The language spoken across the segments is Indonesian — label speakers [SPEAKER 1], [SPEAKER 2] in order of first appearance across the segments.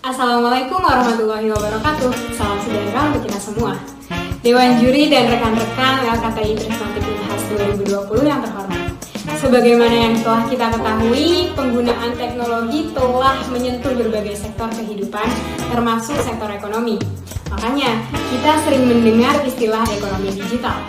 [SPEAKER 1] Assalamualaikum warahmatullahi wabarakatuh. Salam sejahtera untuk kita semua. Dewan Juri dan rekan-rekan LKTI Trisakti Unhas 2020 yang terhormat. Sebagaimana yang telah kita ketahui, penggunaan teknologi telah menyentuh berbagai sektor kehidupan, termasuk sektor ekonomi. Makanya, kita sering mendengar istilah ekonomi digital.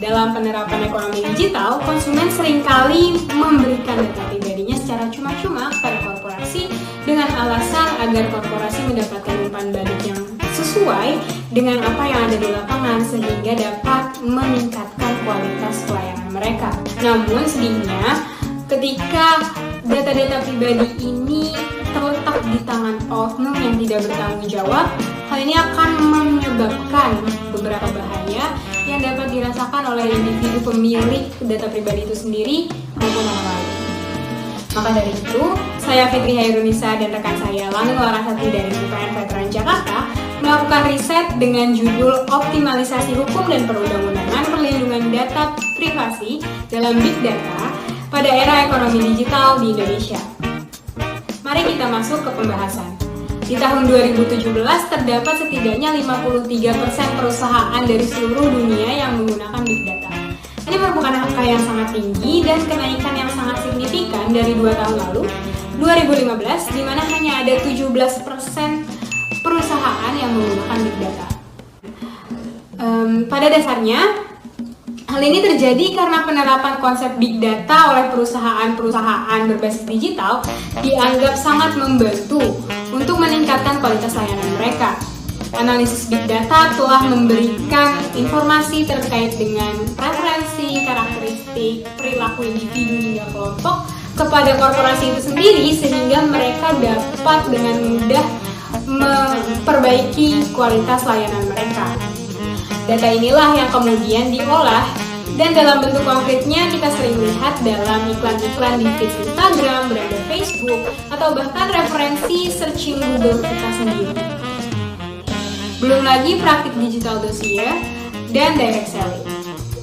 [SPEAKER 1] Dalam penerapan ekonomi digital, konsumen seringkali memberikan data pribadinya secara cuma-cuma kepada korporasi dengan alasan agar korporasi mendapatkan umpan balik yang sesuai dengan apa yang ada di lapangan sehingga dapat meningkatkan kualitas pelayanan mereka. Namun sedihnya, ketika data-data pribadi ini terletak di tangan oknum yang tidak bertanggung jawab, hal ini akan menyebabkan beberapa bahaya yang dapat dirasakan oleh individu pemilik data pribadi itu sendiri maupun orang lain. Maka dari itu, saya Fitri Hairunisa dan rekan saya Lanul Larasati dari UPN Veteran Jakarta melakukan riset dengan judul Optimalisasi Hukum dan Perundang-undangan Perlindungan Data Privasi dalam Big Data pada era ekonomi digital di Indonesia. Mari kita masuk ke pembahasan. Di tahun 2017 terdapat setidaknya 53% perusahaan dari seluruh dunia yang menggunakan Big Data. Ini merupakan angka yang sangat tinggi dan kenaikan yang sangat signifikan dari 2 tahun lalu, 2015, di mana hanya ada 17% perusahaan yang menggunakan Big Data. Pada dasarnya, hal ini terjadi karena penerapan konsep Big Data oleh perusahaan-perusahaan berbasis digital dianggap sangat membantu untuk meningkatkan kualitas layanan mereka. Analisis Big Data telah memberikan informasi terkait dengan preferensi, karakteristik, perilaku individu hingga kelompok kepada korporasi itu sendiri sehingga mereka dapat dengan mudah memperbaiki kualitas layanan mereka. Data inilah yang kemudian diolah dan dalam bentuk konkretnya kita sering lihat dalam iklan-iklan di feed Instagram, beranda Facebook, atau bahkan referensi searching Google kita sendiri. Belum lagi praktik digital dossier dan direct selling.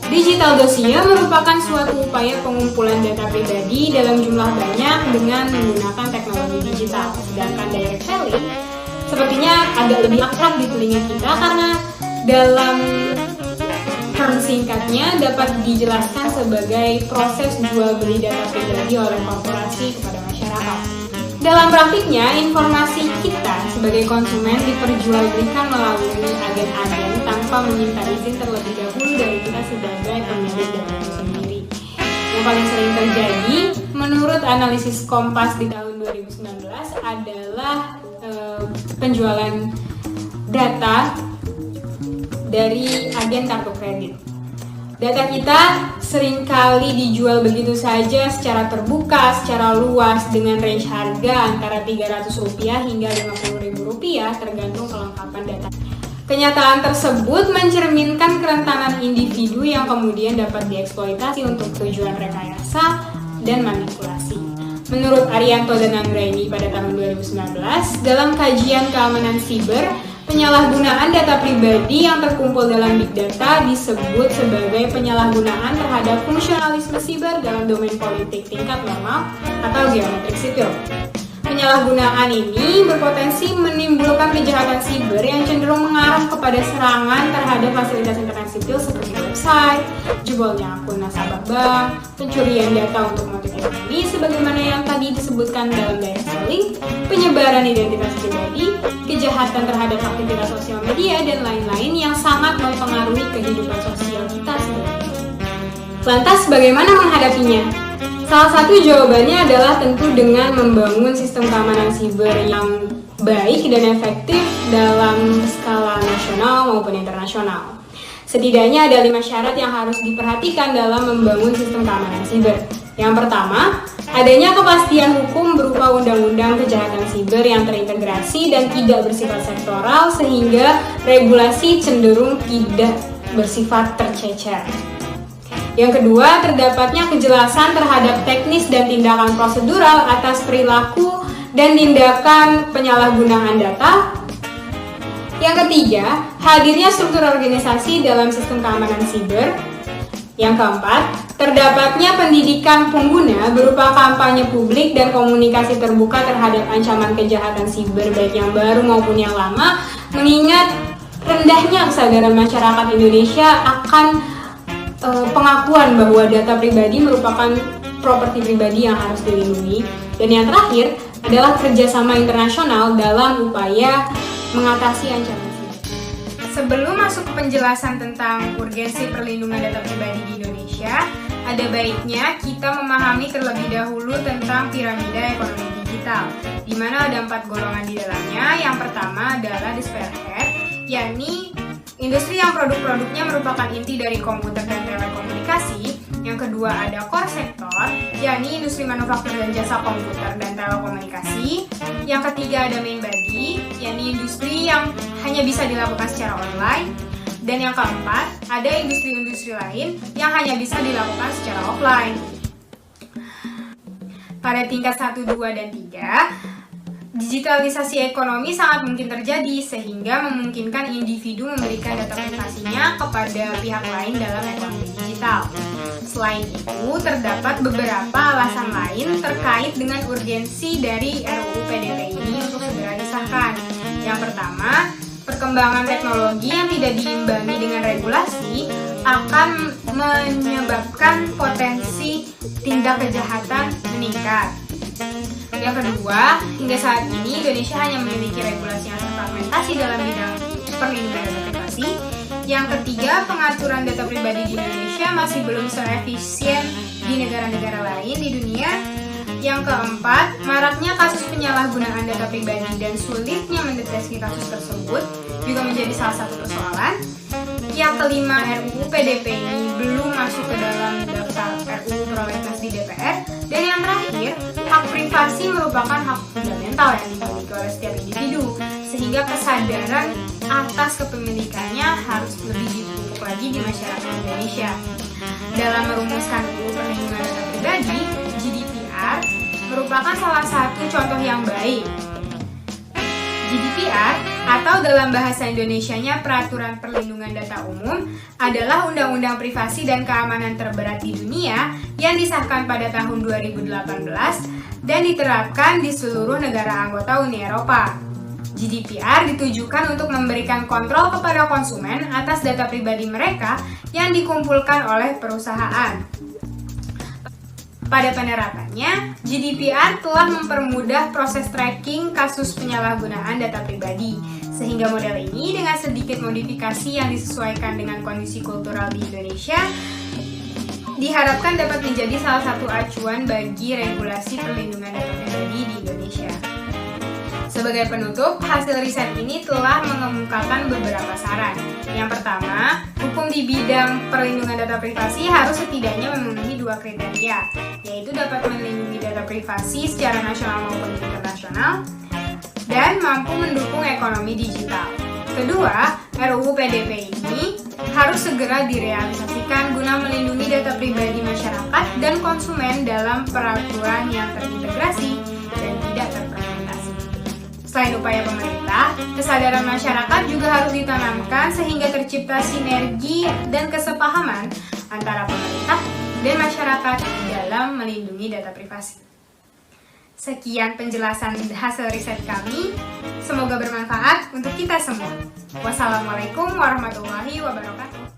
[SPEAKER 1] Digital dossier merupakan suatu upaya pengumpulan data pribadi dalam jumlah banyak dengan menggunakan teknologi digital. Sedangkan direct selling sepertinya agak lebih akrab di telinga kita karena dalam term singkatnya dapat dijelaskan sebagai proses jual beli data pribadi oleh korporasi kepada masyarakat. Dalam praktiknya, informasi kita sebagai konsumen diperjualbelikan melalui agen-agen tanpa meminta izin terlebih dahulu dari kita sebagai pemilik data itu sendiri. Yang paling sering terjadi, menurut analisis Kompas di tahun 2019 adalah penjualan data dari agen kartu kredit. Data kita seringkali dijual begitu saja secara terbuka, secara luas dengan range harga antara Rp300 hingga Rp50.000 tergantung kelengkapan data. Kenyataan tersebut mencerminkan kerentanan individu yang kemudian dapat dieksploitasi untuk tujuan rekayasa dan manipulasi. Menurut Arianto dan Anggraini pada tahun 2019, dalam kajian keamanan siber, penyalahgunaan data pribadi yang terkumpul dalam Big Data disebut sebagai penyalahgunaan terhadap fungsionalisme siber dalam domain politik tingkat normal atau geometrik sipil. Penyalahgunaan ini berpotensi menimbulkan kejahatan siber yang cenderung mengarah kepada serangan terhadap fasilitas internet sipil seperti website, jebolnya akun nasabah bank, pencurian data untuk motif ekonomi sebagaimana yang tadi disebutkan dalam direct selling, penyebaran identitas pribadi, kejahatan terhadap aktivitas sosial media, dan lain-lain yang sangat mempengaruhi kehidupan sosial kita sendiri. Lantas bagaimana menghadapinya? Salah satu jawabannya adalah tentu dengan membangun sistem keamanan siber yang baik dan efektif dalam skala nasional maupun internasional. Setidaknya ada 5 syarat yang harus diperhatikan dalam membangun sistem keamanan siber. Yang pertama, adanya kepastian hukum berupa undang-undang kejahatan siber yang terintegrasi dan tidak bersifat sektoral sehingga regulasi cenderung tidak bersifat tercecer. Yang kedua, terdapatnya kejelasan terhadap teknis dan tindakan prosedural atas perilaku dan tindakan penyalahgunaan data. Yang ketiga, hadirnya struktur organisasi dalam sistem keamanan siber. Yang keempat, terdapatnya pendidikan pengguna berupa kampanye publik dan komunikasi terbuka terhadap ancaman kejahatan siber baik yang baru maupun yang lama, mengingat rendahnya kesadaran masyarakat Indonesia akan pengakuan bahwa data pribadi merupakan properti pribadi yang harus dilindungi. Dan yang terakhir adalah kerjasama internasional dalam upaya mengatasi ancaman siber. Sebelum masuk ke penjelasan tentang urgensi perlindungan data pribadi di Indonesia, ada baiknya kita memahami terlebih dahulu tentang piramida ekonomi digital, di mana ada 4 golongan di dalamnya. Yang pertama adalah the spearhead, yakni industri yang produk-produknya merupakan inti dari komputer dan telekomunikasi. Yang kedua ada core sector, yakni industri manufaktur dan jasa komputer dan telekomunikasi. Yang ketiga ada main body, yakni industri yang hanya bisa dilakukan secara online. Dan yang keempat ada industri-industri lain yang hanya bisa dilakukan secara offline. Pada tingkat 1, 2, dan 3, digitalisasi ekonomi sangat mungkin terjadi sehingga memungkinkan individu memberikan data privasinya kepada pihak lain dalam ekonomi digital. Selain itu, terdapat beberapa alasan lain terkait dengan urgensi dari RUU PDP ini untuk segera disahkan. Yang pertama, perkembangan teknologi yang tidak diimbangi dengan regulasi akan menyebabkan potensi tindak kejahatan meningkat. Yang kedua, hingga saat ini Indonesia hanya memiliki regulasi yang terfragmentasi dalam bidang perlindungan data privasi. Yang ketiga, pengaturan data pribadi di Indonesia masih belum seefisien di negara-negara lain di dunia. Yang keempat, maraknya kasus penyalahgunaan data pribadi dan sulitnya mendeteksi kasus tersebut juga menjadi salah satu persoalan. Yang kelima, RUU PDP ini belum masuk ke dalam daftar RUU prolegnas di DPR. Dan yang terakhir, hak privasi merupakan hak fundamental yang dimiliki oleh setiap individu, sehingga kesadaran atas kepemilikannya harus lebih dipupuk lagi di masyarakat Indonesia. Dalam merumuskan RUU perlindungan data pribadi, GDPR merupakan salah satu contoh yang baik. GDPR atau dalam bahasa Indonesianya Peraturan Perlindungan Data Umum adalah undang-undang privasi dan keamanan terberat di dunia yang disahkan pada tahun 2018 dan diterapkan di seluruh negara anggota Uni Eropa. GDPR ditujukan untuk memberikan kontrol kepada konsumen atas data pribadi mereka yang dikumpulkan oleh perusahaan. Pada penerapannya, GDPR telah mempermudah proses tracking kasus penyalahgunaan data pribadi, sehingga model ini dengan sedikit modifikasi yang disesuaikan dengan kondisi kultural di Indonesia, diharapkan dapat menjadi salah satu acuan bagi regulasi perlindungan data pribadi di Indonesia. Sebagai penutup, hasil riset ini telah mengemukakan beberapa saran. Yang pertama, hukum di bidang perlindungan data privasi harus setidaknya memenuhi 2 kriteria, yaitu dapat melindungi data privasi secara nasional maupun internasional, dan mampu mendukung ekonomi digital. Kedua, RUU PDP ini harus segera direalisasikan guna melindungi data pribadi masyarakat dan konsumen dalam peraturan yang terintegrasi dan tidak terfragmentasi. Selain upaya pemerintah, kesadaran masyarakat juga harus ditanamkan sehingga tercipta sinergi dan kesepahaman antara pemerintah dan masyarakat dalam melindungi data privasi. Sekian penjelasan hasil riset kami, semoga bermanfaat untuk kita semua. Wassalamualaikum warahmatullahi wabarakatuh.